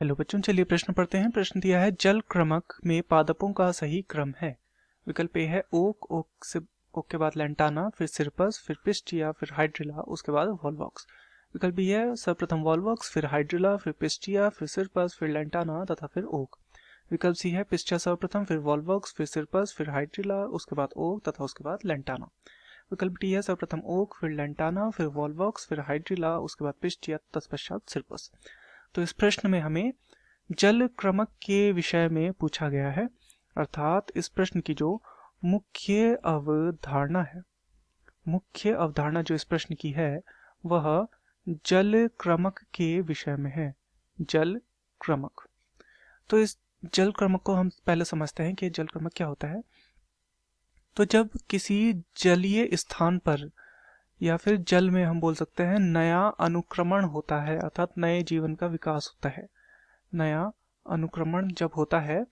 Hello बच्चों, चलिए प्रश्न पढ़ते हैं। प्रश्न दिया है जल क्रमक में पादपों का सही क्रम है। विकल्प ए है ओक, ओक के बाद लैंटाना, फिर सिरपस, फिर पिस्टिया, फिर हाइड्रिला, उसके बाद वॉल्वॉक्स। विकल्प बी है सर्वप्रथम वॉल्वॉक्स, फिर हाइड्रिला, फिर पिस्टिया, फिर सिरपस, फिर लैंटाना तथा फिर ओक। विकल्प सी है पिस्टिया सर्वप्रथम, फिर वॉल्वॉक्स, फिर सिरपस, फिर हाइड्रिला, उसके बाद ओक तथा उसके बाद लैंटाना। विकल्प डी है सर्वप्रथम ओक, फिर लैंटाना, फिर वॉल्वॉक्स, फिर हाइड्रिला, उसके बाद पिस्टिया, तत्पश्चात सिरपस। तो इस प्रश्न में हमें जल क्रमक के विषय में पूछा गया है, अर्थात इस प्रश्न की जो मुख्य अवधारणा है, मुख्य अवधारणा जो इस प्रश्न की है वह जल क्रमक के विषय में है। जल क्रमक। तो इस जल क्रमक को हम पहले समझते हैं कि जल क्रमक क्या होता है। तो जब किसी जलीय स्थान पर या फिर जल में हम बोल सकते हैं नया अनुक्रमण होता है, अर्थात नए जीवन का विकास होता है, नया अनुक्रमण जब होता है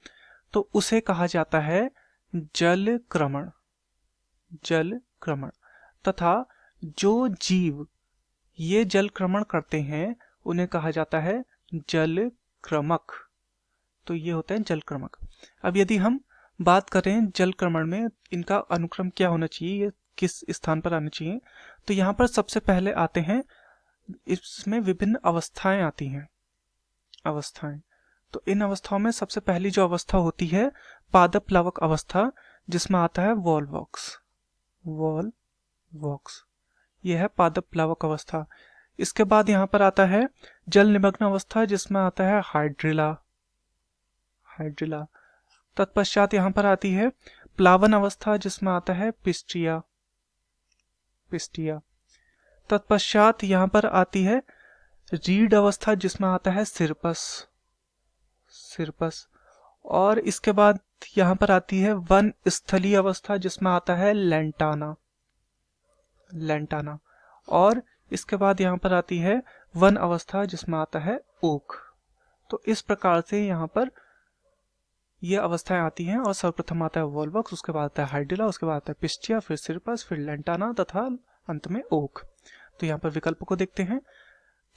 तो उसे कहा जाता है जल क्रमण। जल क्रमण। तथा जो जीव ये जल क्रमण करते हैं उन्हें कहा जाता है जल क्रमक। तो ये होते हैं जल क्रमक। अब यदि हम बात करें जल क्रमण में इनका अनुक्रम क्या होना चाहिए, ये किस स्थान पर आना चाहिए, तो यहाँ पर सबसे पहले आते हैं, इसमें विभिन्न अवस्थाएं आती हैं। अवस्थाएं। तो इन अवस्थाओं में सबसे पहली जो अवस्था होती है पादप प्लवक अवस्था, जिसमें आता है वॉल्वॉक्स। वॉल्वॉक्स यह है पादप प्लवक अवस्था। इसके बाद यहाँ पर आता है जल निमग्न अवस्था, जिसमें आता है हाइड्रिला। हाइड्रिला। तत्पश्चात यहाँ पर आती है प्लावन अवस्था, जिसमें आता है पिस्टिया। पिस्टिया। तत्पश्चात यहाँ पर आती है रीड अवस्था, जिसमें आता है सिरपस। सिरपस। और इसके बाद यहाँ पर आती है वन स्थलीय अवस्था, जिसमें आता है लैंटाना। लैंटाना। और इसके बाद यहाँ पर आती है वन अवस्था, जिसमें आता है ओक। तो इस प्रकार से यहाँ पर ये अवस्थाएं आती हैं, और सर्वप्रथम आता है वॉल्वॉक्स, उसके बाद आता है हाइड्रिला, उसके बाद आता है पिस्टिया, फिर सिरपस, फिर लैंटाना तथा अंत में ओक। तो यहाँ पर विकल्प को देखते हैं।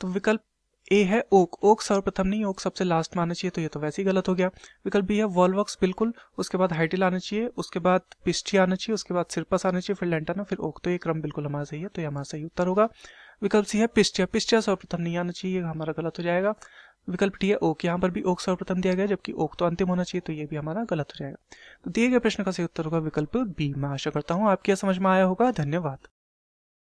तो विकल्प ए है ओक। ओक सर्वप्रथम नहीं, ओक सबसे लास्ट में आना चाहिए, तो ये तो वैसे ही गलत हो गया। विकल्प बी है वॉल्वॉक्स, बिल्कुल, उसके बाद हाइड्रिला आना चाहिए, उसके बाद पिस्टिया आना चाहिए, उसके बाद सिरपस आना चाहिए, फिर लैंटाना, फिर ओक। तो ये क्रम बिल्कुल हमारा सही है, तो ये हमारा सही उत्तर होगा। विकल्प सी है पिस्टिया। पिस्टिया सर्वप्रथम नहीं आना चाहिए, हमारा गलत हो जाएगा। विकल्प डी है ओक। यहाँ पर भी ओक सर्वप्रथम दिया गया, जबकि ओक तो अंतिम होना चाहिए, तो ये भी हमारा गलत हो जाएगा। तो दिए गए प्रश्न का सही उत्तर होगा विकल्प बी। मैं आशा करता हूँ आपके समझ में आया होगा। धन्यवाद।